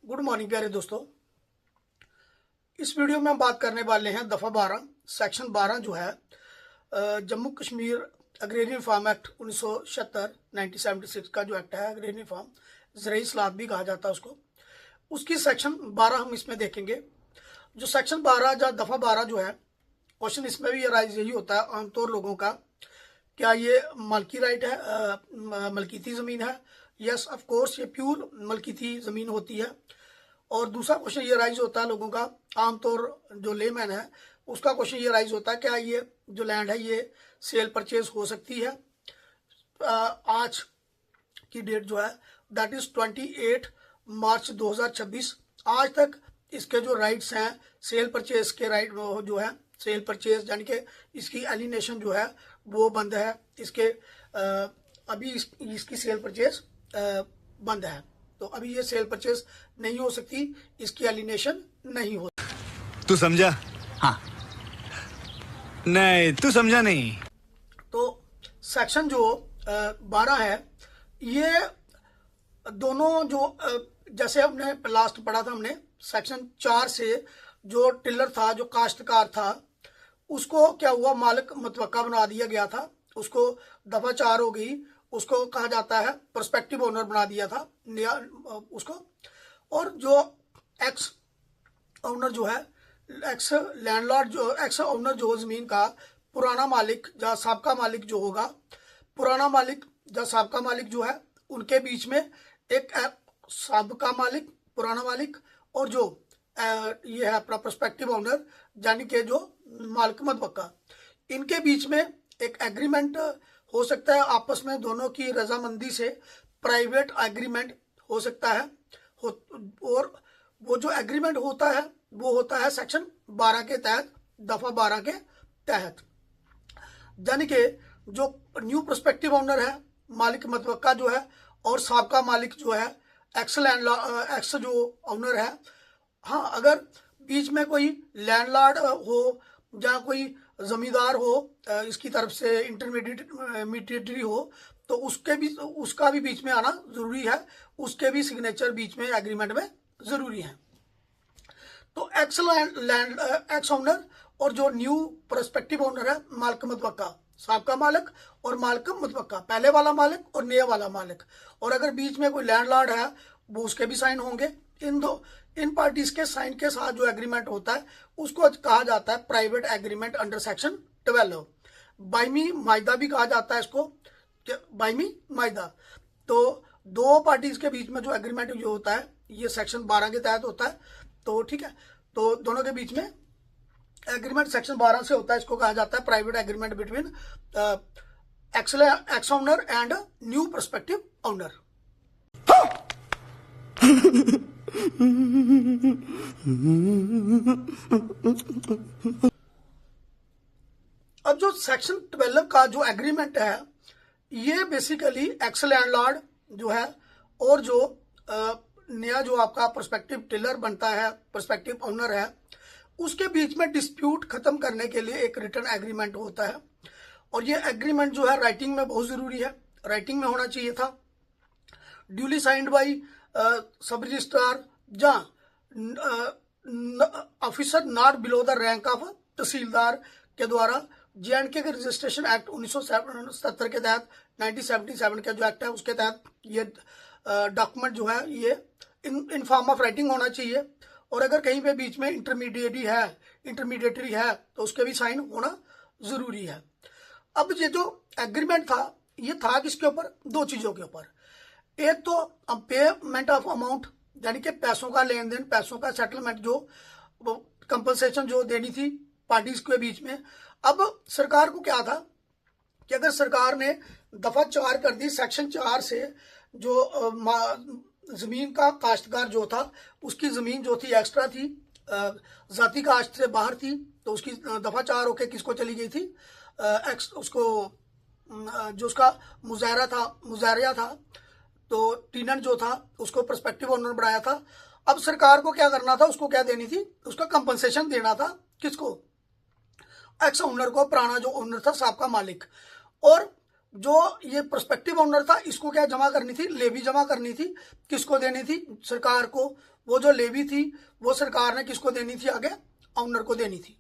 Good morning प्यारे दोस्तों। इस वीडियो में हम बात करने वाले हैं दफ़ा 12 सेक्शन 12 जो है Jammu Kashmir agrarian farm act 1976 1976 का जो एक्ट है अग्रेरियन फार्म ज़राई इस्लाहत भी कहा जाता है उसको। उसकी सेक्शन 12 हम इसमें देखेंगे। जो सेक्शन 12 या दफ़ा 12 जो है क्वेश्चन इसमें भी राइज यही होता है आमतौर लोगों का, क्या ये मलकी राइट है, मलकीती ज़मीन है? यस ऑफ कोर्स ये प्योर मलकीती ज़मीन होती है। और दूसरा क्वेश्चन ये राइज होता है लोगों का, आमतौर जो लेमैन है उसका क्वेश्चन ये राइज होता है क्या ये जो लैंड है ये सेल परचेज हो सकती है? आज की डेट जो है दैट इज 28 मार्च 2026। आज तक इसके जो राइट्स हैं सेल परचेज के राइट जो है सेल परचेज यानी कि इसकी एलिनेशन जो है वो बंद है। इसके अभी इसकी सेल परचेज बंद है, तो अभी ये सेल परचेज नहीं हो सकती, इसकी एलिनेशन नहीं हो। तू समझा? हाँ। नहीं तू समझा नहीं। तो सेक्शन जो 12 है ये दोनों जो जैसे हमने लास्ट पढ़ा था हमने सेक्शन 4 से जो टिलर था जो काश्तकार था उसको क्या हुआ मालिक मुतवक्का बना दिया गया था, उसको दफा 4 हो गई, उसको कहा जाता है प्रोस्पेक्टिव ओनर बना दिया था नया उसको। और जो एक्स ओनर जो है एक्स लैंडलॉर्ड जो एक्स ओनर जो जमीन का पुराना मालिक या साबका मालिक जो होगा, पुराना मालिक या साबका मालिक जो है उनके बीच में एक साबका मालिक पुराना मालिक और जो ये है अपना प्रोस्पेक्टिव ओनर यानी कि जो मालिक मुतवक्का, इनके बीच में एक एग्रीमेंट हो सकता है आपस में दोनों की रजामंदी से, प्राइवेट एग्रीमेंट हो सकता है और वो जो एग्रीमेंट होता है वो होता है सेक्शन 12 के तहत, दफा 12 के तहत। यानी कि जो न्यू प्रोस्पेक्टिव ओनर है मालिक मुतवक्का जो है और साबका मालिक जो है एक्स जो ओनर है, हाँ अगर बीच में कोई लैंडलॉर्ड हो या कोई जमींदार हो इसकी तरफ से इंटरमीडिएटरी हो तो उसका भी बीच में आना जरूरी है, उसके भी सिग्नेचर बीच में एग्रीमेंट में जरूरी है। तो एक्स ओनर और जो न्यू प्रोस्पेक्टिव ओनर है मालिक मुतवक्का, साबका मालिक और मालिक मुतवक्का, पहले वाला मालिक और नया वाला मालिक, और अगर बीच में कोई लैंडलॉर्ड है वो उसके भी साइन होंगे। इन पार्टीज के साइन के साथ जो एग्रीमेंट होता है उसको कहा जाता है प्राइवेट एग्रीमेंट अंडर सेक्शन 12। बाइमी मायदा भी कहा जाता है इसको, बाइमी मायदा। तो दो पार्टीज के बीच में जो एग्रीमेंट जो होता है ये सेक्शन 12 के तहत होता है। तो ठीक है, तो दोनों के बीच में एग्रीमेंट सेक्शन 12 से होता है, इसको कहा जाता है private agreement between x owner and new prospective owner. अब जो सेक्शन 12 का जो एग्रीमेंट है ये बेसिकली एक्स लैंडलॉर्ड जो है और जो नया जो आपका प्रोस्पेक्टिव टिलर बनता है प्रोस्पेक्टिव ओनर है उसके बीच में डिस्प्यूट खत्म करने के लिए एक रिटर्न एग्रीमेंट होता है। और ये एग्रीमेंट जो है राइटिंग में बहुत जरूरी है, राइटिंग में होना चाहिए था, duly signed by sub registrar या officer not below the rank of tehsildar के द्वारा। जे&के के रजिस्ट्रेशन एक्ट 1977 के तहत 1977 का जो एक्ट है उसके तहत ये डॉक्यूमेंट जो है ये इन फॉर्म ऑफ राइटिंग होना चाहिए। और अगर कहीं पे बीच में इंटरमीडिएटरी है तो उसके भी साइन होना जरूरी है। अब ये जो एग्रीमेंट था ये था किसके ऊपर? दो चीजों के ऊपर। एक तो पेमेंट ऑफ अमाउंट यानी कि पैसों का लेन देन, पैसों का सेटलमेंट, जो कंपनसेशन जो देनी थी पार्टीज के बीच में। अब सरकार को क्या था कि अगर सरकार ने दफा 4 कर दी सेक्शन 4 से, जो जमीन का काश्तकार जो था उसकी जमीन जो थी एक्स्ट्रा थी, जाती काश्त से बाहर थी, तो उसकी दफा 4 होके किसको चली गई थी? उसको जो उसका मुजारिया था तो टीनन जो था उसको प्रोस्पेक्टिव ओनर बनाया था। अब सरकार को क्या करना था, उसको क्या देनी थी? उसका कंपनसेशन देना था। किसको? एक्स ओनर को, पुराना जो ओनर था साबका मालिक। और जो ये प्रोस्पेक्टिव ओनर था इसको क्या जमा करनी थी? लेवी जमा करनी थी। किसको देनी थी? सरकार को। वो जो लेवी थी वो सरकार ने किसको देनी थी, आगे ऑनर को देनी थी।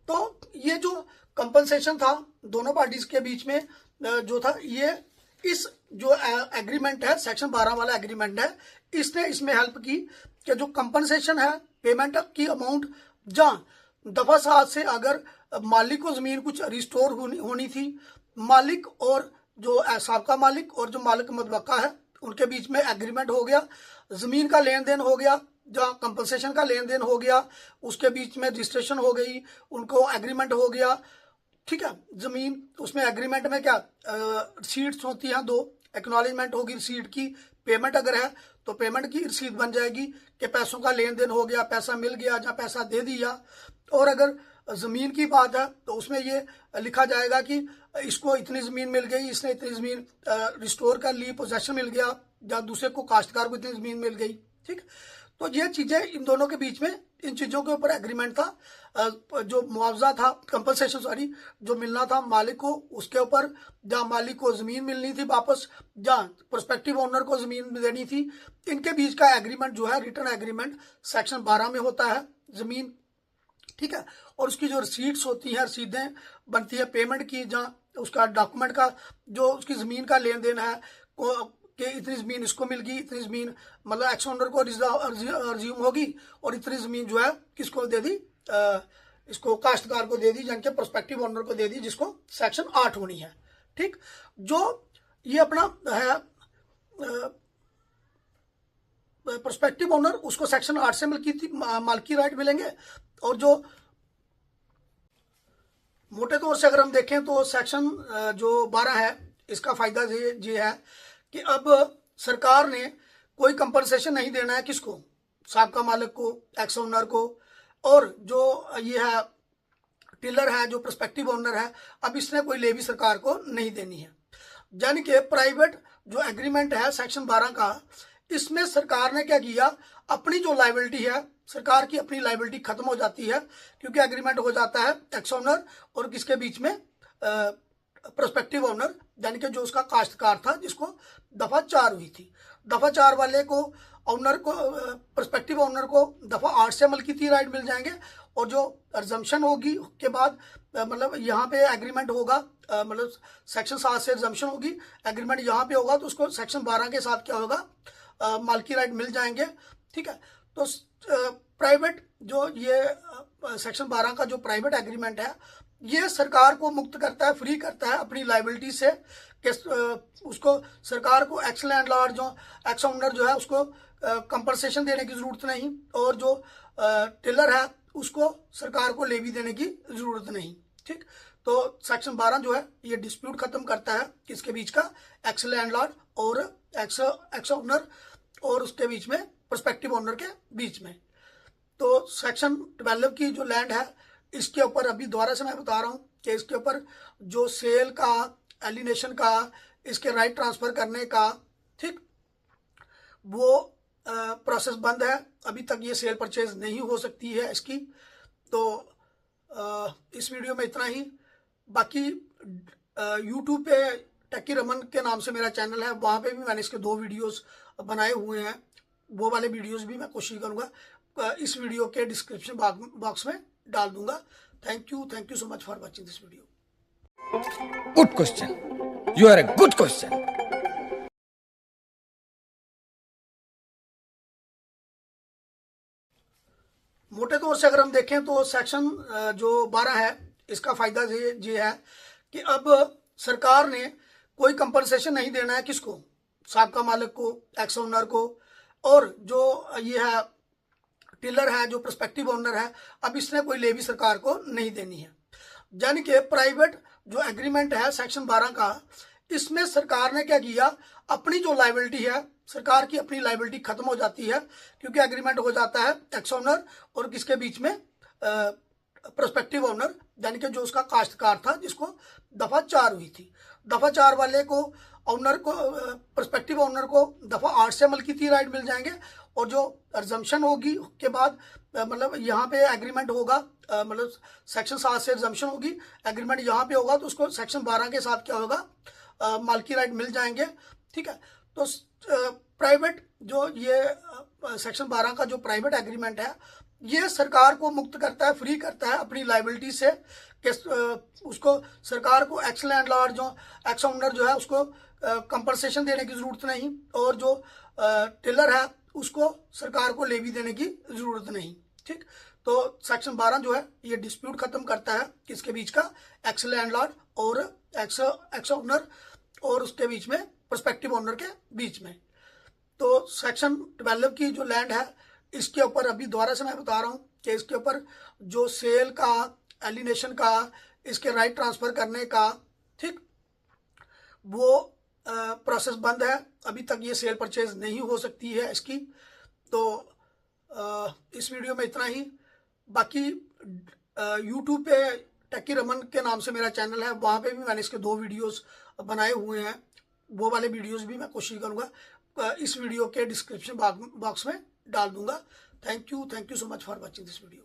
तो ये जो कंपनसेशन था दोनों पार्टीज के बीच में जो था, ये इस जो एग्रीमेंट है सेक्शन 12 वाला एग्रीमेंट है, इसने इसमें हेल्प की कि जो कंपनसेशन है, पेमेंट की अमाउंट, जहां दफा 7 से अगर मालिक को जमीन कुछ रिस्टोर होनी थी, मालिक और जो साबका मालिक और जो मालिक मुतवक्का है उनके बीच में एग्रीमेंट हो गया, जमीन का लेन देन हो गया, जहाँ कंपनसेशन का लेन देन हो गया, उसके बीच में रजिस्ट्रेशन हो गई, उनको एग्रीमेंट हो गया, ठीक है। जमीन उसमें एग्रीमेंट में क्या रसीट्स होती हैं, 2 एक्नॉलेजमेंट होगी रसीट की, पेमेंट अगर है तो पेमेंट की रसीद बन जाएगी कि पैसों का लेन देन हो गया, पैसा मिल गया या पैसा दे दिया। और अगर ज़मीन की बात है तो उसमें ये लिखा जाएगा कि इसको इतनी ज़मीन मिल गई, इसने इतनी ज़मीन रिस्टोर कर ली, पोजेशन मिल गया, या दूसरे को काश्तकार को इतनी ज़मीन मिल गई, ठीक। तो ये चीज़ें इन दोनों के बीच में, इन चीज़ों के ऊपर एग्रीमेंट था। जो मुआवजा था, कंपनसेशन सॉरी, जो मिलना था मालिक को, उसके ऊपर जहाँ मालिक को ज़मीन मिलनी थी वापस, जहाँ प्रोस्पेक्टिव ओनर को ज़मीन देनी थी, इनके बीच का एग्रीमेंट जो है रिटर्न एग्रीमेंट सेक्शन 12 में होता है, ज़मीन, ठीक है। और उसकी जो रसीट्स होती हैं, रसीदें बनती है पेमेंट की, जहाँ उसका डॉक्यूमेंट का जो उसकी ज़मीन का लेन देन है कि इतनी ज़मीन इसको मिल गई, इतनी ज़मीन मतलब एक्स ओनर को रिज्यूम होगी, और इतनी ज़मीन जो है किसको दे दी, इसको काश्तकार को दे दी, यानी कि प्रोस्पेक्टिव ओनर को दे दी, जिसको सेक्शन 8 होनी है, ठीक। जो ये अपना है प्रोस्पेक्टिव ओनर, उसको सेक्शन 8 से मालकी राइट मिलेंगे। और जो मोटे तौर से अगर हम देखें तो सेक्शन जो 12 है, इसका फायदा ये है कि अब सरकार ने कोई कंपनसेशन नहीं देना है किसको, साबका मालिक को, एक्स ओनर को, और जो ये है टिलर है जो प्रोस्पेक्टिव ओनर है, अब इसने कोई लेवी सरकार को नहीं देनी है। यानी कि प्राइवेट जो एग्रीमेंट है सेक्शन 12 का, इसमें सरकार ने क्या किया, अपनी जो लाइबिलिटी है, सरकार की अपनी लाइबिलिटी खत्म हो जाती है, क्योंकि एग्रीमेंट हो जाता है एक्स ओनर और किसके बीच में, प्रोस्पेक्टिव ओनर, यानी कि जो उसका काश्तकार था, जिसको दफा 4 हुई थी। दफा 4 वाले को, ओनर को, प्रोस्पेक्टिव ओनर को दफा 8 से मलकियती राइट मिल जाएंगे, और जो रिजम्पशन होगी के बाद मतलब यहाँ पे एग्रीमेंट होगा, मतलब सेक्शन 7 से रिजम्पशन होगी, एग्रीमेंट यहाँ पे होगा, तो उसको सेक्शन 12 के साथ क्या होगा, मालकी राइट मिल जाएंगे, ठीक है। तो प्राइवेट जो ये सेक्शन 12 का जो प्राइवेट एग्रीमेंट है, ये सरकार को मुक्त करता है, फ्री करता है अपनी लाइबिलिटी से, कि उसको सरकार को एक्स लैंडलॉर्ड जो एक्स ओनर जो है उसको कंपनसेशन देने की जरूरत नहीं, और जो टिलर है उसको सरकार को लेवी देने की जरूरत नहीं, ठीक। तो सेक्शन 12 जो है ये डिस्प्यूट खत्म करता है किसके बीच का, एक्स लैंडलॉर्ड और एक्स ओनर और उसके बीच में प्रोस्पेक्टिव ओनर के बीच में। तो सेक्शन 12 की जो लैंड है, इसके ऊपर अभी दोबारा से मैं बता रहा हूँ कि इसके ऊपर जो सेल का, एलिनेशन का, इसके राइट ट्रांसफर करने का, ठीक, वो प्रोसेस बंद है, अभी तक ये सेल परचेज नहीं हो सकती है इसकी। तो इस वीडियो में इतना ही। बाकी यूट्यूब पे टेकी रमन के नाम से मेरा चैनल है, वहाँ पे भी मैंने इसके 2 वीडियोस बनाए हुए हैं, वो वाले वीडियोस भी मैं कोशिश करूँगा इस वीडियो के डिस्क्रिप्शन बॉक्स में डाल दूंगा। Thank you so much for watching this video. Good question. You are a good question. मोटे तौर से अगर हम देखें तो सेक्शन जो 12 है, इसका फायदा ये है कि अब सरकार ने कोई कंपनसेशन नहीं देना है किसको, साबका मालिक को, एक्स ओनर को, और जो ये है टिलर है जो प्रोस्पेक्टिव ओनर है, अब इसने कोई लेवी सरकार को नहीं देनी है। यानी कि प्राइवेट जो एग्रीमेंट है सेक्शन 12 का, इसमें सरकार ने क्या किया, अपनी जो लाइबिलिटी है, सरकार की अपनी लाइबिलिटी खत्म हो जाती है, क्योंकि एग्रीमेंट हो जाता है एक्स ओनर और किसके बीच में, प्रोस्पेक्टिव ओनर, यानी कि जो उसका काश्तकार था, जिसको दफा 4 हुई थी। दफा 4 वाले को, ओनर को, प्रोस्पेक्टिव ओनर को दफा 8 से मलकियती राइट मिल जाएंगे, और जो रिजम्पशन होगी के बाद मतलब यहाँ पे एग्रीमेंट होगा, मतलब सेक्शन 7 से रिजम्पशन होगी, एग्रीमेंट यहाँ पे होगा, तो उसको सेक्शन 12 के साथ क्या होगा, मालकी राइट मिल जाएंगे, ठीक है। तो प्राइवेट जो ये सेक्शन 12 का जो प्राइवेट एग्रीमेंट है, ये सरकार को मुक्त करता है, फ्री करता है अपनी लाइबिलिटी से कि उसको सरकार को एक्स लैंडलॉर्ड जो एक्स ओनर जो है उसको कंपनसेशन देने की जरूरत नहीं, और जो टिलर है उसको सरकार को लेवी देने की जरूरत नहीं। ठीक, तो सेक्शन 12 जो है ये डिस्प्यूट खत्म करता है किसके बीच का, एक्स लैंडलॉर्ड और एक्स ओनर और उसके बीच में प्रोस्पेक्टिव ओनर के बीच में। तो सेक्शन 12 की जो लैंड है इसके ऊपर अभी दोबारा से मैं बता रहा हूँ कि इसके ऊपर जो सेल का, एलिनेशन का, इसके राइट ट्रांसफर करने का, ठीक, वो प्रोसेस बंद है। अभी तक ये सेल परचेज नहीं हो सकती है इसकी। तो इस वीडियो में इतना ही। बाकी यूट्यूब पे टेकी रमन के नाम से मेरा चैनल है, वहाँ पे भी मैंने इसके 2 वीडियोस बनाए हुए हैं। वो वाले वीडियोस भी मैं कोशिश करूँगा इस वीडियो के डिस्क्रिप्शन बॉक्स में डाल दूंगा। Thank you so much for watching this video.